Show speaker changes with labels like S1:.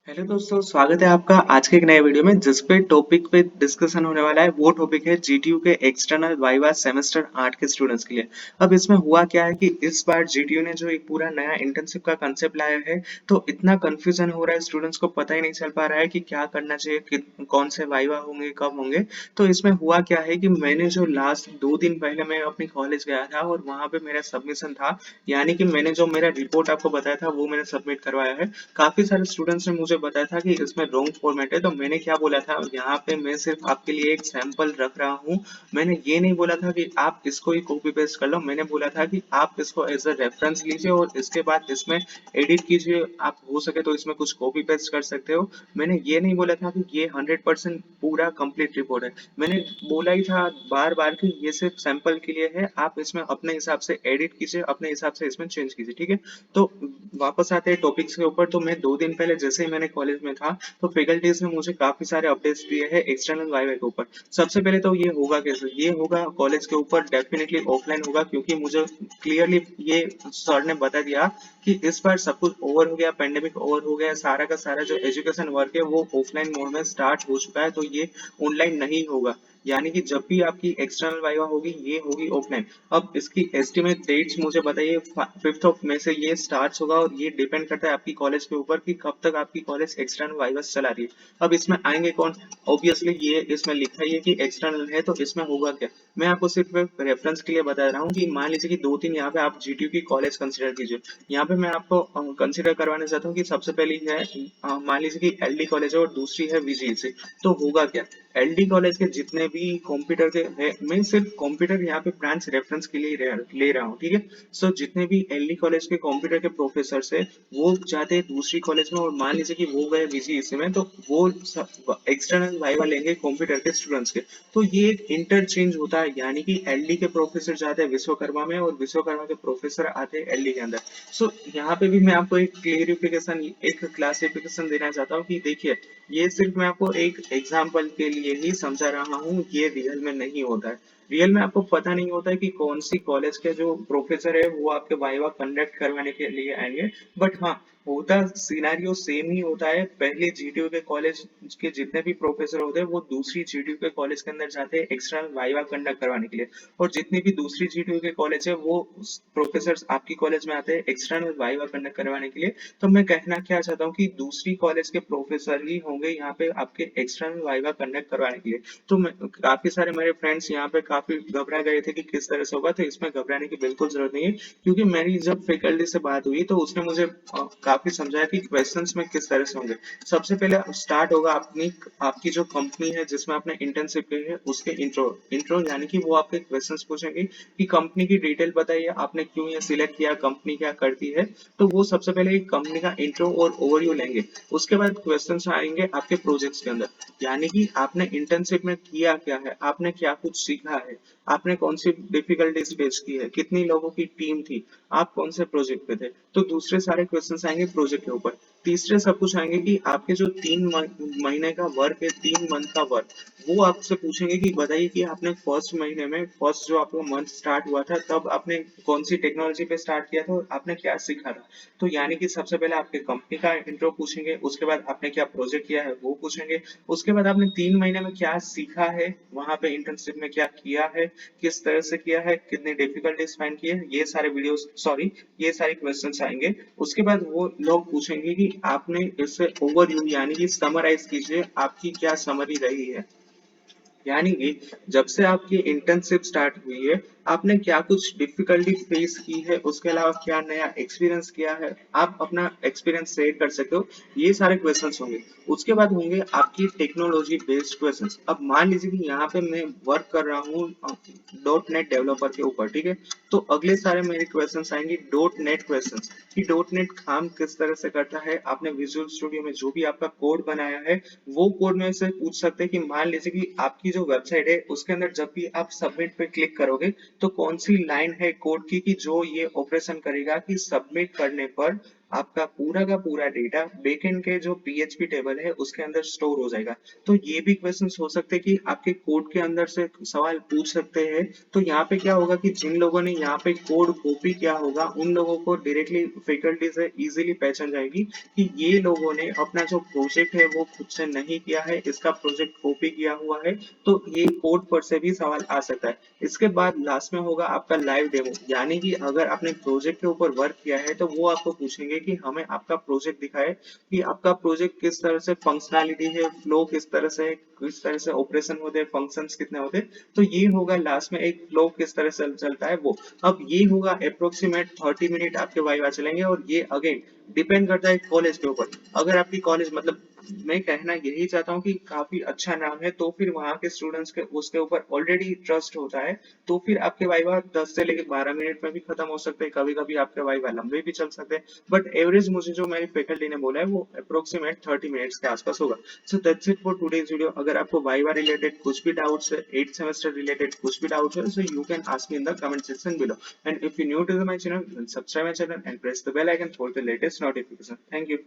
S1: Hello दोस्तों, स्वागत है आपका आज के एक नए वीडियो में जिस पे टॉपिक पे डिस्कशन होने वाला है। वो टॉपिक है जीटीयू के एक्सटर्नल वाइवा सेमेस्टर 8 के स्टूडेंट्स के लिए। अब इसमें हुआ क्या है कि इस बार जीटीयू ने जो एक पूरा नया इंटर्नशिप का कंसेप्ट लाया है, तो इतना कंफ्यूजन हो रहा है, स्टूडेंट्स को पता ही नहीं चल पा रहा है कि क्या करना चाहिए, कौन से वाइवा होंगे, कब होंगे। तो इसमें हुआ क्या है कि मैंने जो लास्ट 2 दिन पहले मैं अपनी कॉलेज गया था और वहां पे मेरा सबमिशन था, यानी कि मैंने जो मेरा रिपोर्ट आपको बताया था वो मैंने सबमिट करवाया है। काफी सारे स्टूडेंट्स ने मुझे बताया था कि इसमें रॉन्ग फॉर्मेट है, तो मैंने क्या बोला था, यहाँ पे मैं सिर्फ आपके लिए एक सैंपल रख रहा हूँ। मैंने ये नहीं बोला था कि आप इसको ही कॉपी पेस्ट कर लो, मैंने बोला था कि आप इसको एज अ रेफरेंस लीजिए और इसके बाद इसमें एडिट कीजिए। आप हो सके तो इसमें कुछ कॉपी पेस्ट कर सकते हो। मैंने ये नहीं बोला था कि ये 100% पूरा कंप्लीट रिपोर्ट है। मैंने बोला ही था बार बार कि ये सिर्फ सैंपल के लिए है, आप इसमें अपने हिसाब से एडिट कीजिए, अपने हिसाब से इसमें चेंज कीजिए, ठीक है। तो वापस आते हैं टॉपिक्स के ऊपर। तो मैं 2 दिन पहले जैसे ही मैंने कॉलेज में था, तो फैकल्टीज ने मुझे काफी सारे अपडेट्स दिए हैं एक्सटर्नल वाईवा के ऊपर। सबसे पहले तो ये होगा कैसे, ये होगा कॉलेज के ऊपर डेफिनेटली ऑफलाइन होगा, क्योंकि मुझे क्लियरली ये सर ने बता दिया कि इस बार सब कुछ ओवर हो गया, पेंडेमिक ओवर हो गया, सारा का सारा जो एजुकेशन वर्क है वो ऑफलाइन मोड में स्टार्ट हो चुका है, तो ये ऑनलाइन नहीं होगा। यानी कि जब भी आपकी एक्सटर्नल वाइवा होगी ये होगी ऑफलाइन। अब इसकी एस्टिमेट डेट्स मुझे बताइए। 5 से ये स्टार्ट होगा और ये डिपेंड करता है आपकी कॉलेज के ऊपर कि कब तक आपकी कॉलेज एक्सटर्नल वाइवास चला रही है। अब इसमें आएंगे कौन? ऑब्वियसली ये इसमें लिखा ही है कि एक्सटर्नल है, तो इसमें होगा क्या। मैं आपको सिर्फ रेफरेंस के लिए बता रहा हूँ कि मान लीजिए कि 2-3 यहाँ पे आप जीटीयू की कॉलेज कंसिडर कीजिए। यहाँ पे मैं आपको कंसिडर करवाना चाहता हूँ कि सबसे पहली है, मान लीजिए कि एलडी कॉलेज है और दूसरी है वीजीसी। तो होगा क्या, एलडी कॉलेज के जितने भी कंप्यूटर के है, मैं सिर्फ कंप्यूटर यहाँ पे ब्रांच रेफरेंस के लिए ले रहा हूँ, ठीक है। सो जितने भी एलडी कॉलेज के कंप्यूटर के प्रोफेसर है वो जाते हैं दूसरी कॉलेज में, और मान लीजिए कि वो गए बीसीएससी में, तो वो एक्सटर्नल वाइवा लेंगे कंप्यूटर के स्टूडेंट्स के। तो ये एक इंटरचेंज होता है, यानी कि एलडी के प्रोफेसर जाते हैं विश्वकर्मा में और विश्वकर्मा के प्रोफेसर आते हैं एलडी के अंदर। सो यहाँ पे भी मैं आपको एक क्लेरिफिकेशन, एक क्लासिफिकेशन देना चाहता हूँ कि देखिए, ये सिर्फ मैं आपको एक एग्जाम्पल के लिए ही समझा रहा हूँ, ये रियल में नहीं होता है। रियल में आपको पता नहीं होता है कि कौन सी कॉलेज के जो प्रोफेसर है वो आपके वाइवा कंडक्ट करवाने के लिए आएंगे। बट हाँ, होता सिनेरियो सेम ही होता है। पहले जीटीयू के कॉलेज के जितने भी प्रोफेसर होते हैं वो दूसरी जीटीयू के कॉलेज के अंदर जाते हैं एक्सटर्नल वाइवा कंडक्ट करवाने के लिए, और जितनी भी दूसरी जीटीयू के कॉलेज है वो प्रोफेसर आपकी कॉलेज में आते हैं एक्सटर्नल वाइवा कंडक्ट करवाने के लिए। तो मैं कहना क्या चाहता हूँ कि दूसरी कॉलेज के प्रोफेसर ही होंगे यहाँ पे आपके एक्सटर्नल वाइवा कंडक्ट करवाने के लिए। तो काफी सारे मेरे फ्रेंड्स यहाँ पे काफी घबरा गए थे कि किस तरह से होगा, तो इसमें घबराने की बिल्कुल जरूरत नहीं है। क्योंकि मेरी जब फैकल्टी से बात हुई तो उसने मुझे काफी समझाया कि क्वेश्चंस में किस तरह से होंगे। सबसे पहले स्टार्ट होगा अपनी आपकी जो कंपनी है जिसमें आपने इंटर्नशिप की है उसके इंट्रो इंट्रो, यानी कि वो आपके क्वेश्चंस पूछेंगे कि कंपनी की डिटेल बताइए, आपने क्यों ये सिलेक्ट किया, कंपनी क्या करती है। तो वो सबसे पहले एक कंपनी का इंट्रो और ओवरव्यू लेंगे। उसके बाद क्वेश्चंस आएंगे आपके प्रोजेक्ट्स के अंदर, यानी कि आपने इंटर्नशिप में किया क्या है, आपने क्या कुछ सीखा है, आपने कौन सी डिफिकल्टीज फेस की है, कितनी लोगों की टीम थी, आप कौन से प्रोजेक्ट पे थे। तो दूसरे सारे क्वेश्चंस आएंगे प्रोजेक्ट के ऊपर। तीसरे सब कुछ आएंगे कि आपके जो 3 महीने का वर्क है, 3 मंथ का वर्क, वो आपसे पूछेंगे कि बताइए कि आपने फर्स्ट महीने में, फर्स्ट जो आपका मंथ स्टार्ट हुआ था तब आपने कौन सी टेक्नोलॉजी पे स्टार्ट किया था और आपने क्या सीखा था। तो यानी कि सबसे पहले आपके कंपनी का इंट्रो पूछेंगे, उसके बाद आपने क्या प्रोजेक्ट किया है वो पूछेंगे, उसके बाद आपने 3 महीने में क्या सीखा है, वहां पे इंटर्नशिप में क्या किया है, किस तरह से किया है, कितनी डिफिकल्टीज फाइंड की है, ये सारे वीडियोस, सॉरी, ये सारे क्वेश्चंस आएंगे। उसके बाद वो लोग पूछेंगे कि आपने इससे ओवरव्यू यानी कि समराइज कीजिए, आपकी क्या समरी रही है। यानी कि जब से आपकी इंटर्नशिप स्टार्ट हुई है आपने क्या कुछ डिफिकल्टी फेस की है, उसके अलावा क्या नया एक्सपीरियंस किया है, आप अपना एक्सपीरियंस शेयर कर सकते हो। ये सारे क्वेश्चंस होंगे। उसके बाद होंगे आपकी टेक्नोलॉजी बेस्ड क्वेश्चंस। अब मान लीजिए कि यहाँ पे मैं वर्क कर रहा हूँ डॉट नेट डेवलपर के ऊपर, ठीक है। तो अगले सारे मेरे क्वेश्चंस आएंगे डॉट नेट क्वेश्चंस, कि डॉट नेट काम किस तरह से करता है, आपने विजुअल स्टूडियो में जो भी आपका कोड बनाया है वो कोड में से पूछ सकते हैं कि मान लीजिए कि आपकी जो वेबसाइट है उसके अंदर जब भी आप सबमिट पे क्लिक करोगे तो कौन सी लाइन है कोड की कि जो ये ऑपरेशन करेगा कि सबमिट करने पर आपका पूरा का पूरा डेटा बैकएंड के जो पीएचपी टेबल है उसके अंदर स्टोर हो जाएगा। तो ये भी क्वेश्चंस हो सकते हैं कि आपके कोड के अंदर से सवाल पूछ सकते हैं। तो यहाँ पे क्या होगा कि जिन लोगों ने यहाँ पे कोड कॉपी किया होगा उन लोगों को डायरेक्टली फैकल्टी से इजीली पहचान जाएगी कि ये लोगों ने अपना जो प्रोजेक्ट है वो खुद से नहीं किया है, इसका प्रोजेक्ट कॉपी किया हुआ है। तो ये कोड पर से भी सवाल आ सकता है। इसके बाद लास्ट में होगा आपका लाइव डेमो, यानी कि अगर आपने प्रोजेक्ट के ऊपर वर्क किया है तो वो आपको पूछेंगे कि हमें आपका प्रोजेक्ट दिखाए कि आपका प्रोजेक्ट किस तरह से फंक्शनैलिटी है, फ्लो किस तरह से, किस तरह से ऑपरेशन होते हैं, फंक्शंस कितने होते हैं। तो ये होगा लास्ट में एक फ्लो किस तरह से चलता है वो। अब ये होगा अप्रोक्सीमेट 30 मिनट आपके वाइवा चलेंगे और ये अगेन डिपेंड करता है कॉलेज के ऊपर। अगर आपकी कॉलेज मतलब मैं कहना यही चाहता हूँ कि काफी अच्छा नाम है तो फिर वहाँ के स्टूडेंट्स के उसके ऊपर ऑलरेडी ट्रस्ट होता है। तो फिर आपके वाइवा 10 से लेकर 12 मिनट में भी खत्म हो सकते हैं, कभी कभी आपके वाइवा लंबे भी चल सकते हैं। बट एवरेज मुझे जो मेरी फैकल्टी ने बोला है वो अप्रोक्सीमेट 30 मिनट्स के आसपास होगा। So that's it for today's video. अगर आपको वाइवा रिलेटेड कुछ भी डाउट्स है, 8th सेमेस्टर रिलेटेड कुछ भी डाउट्स है, so you can ask me in the comment section below. And if you new to my channel, subscribe my channel and press the bell icon for the latest notification. Thank you.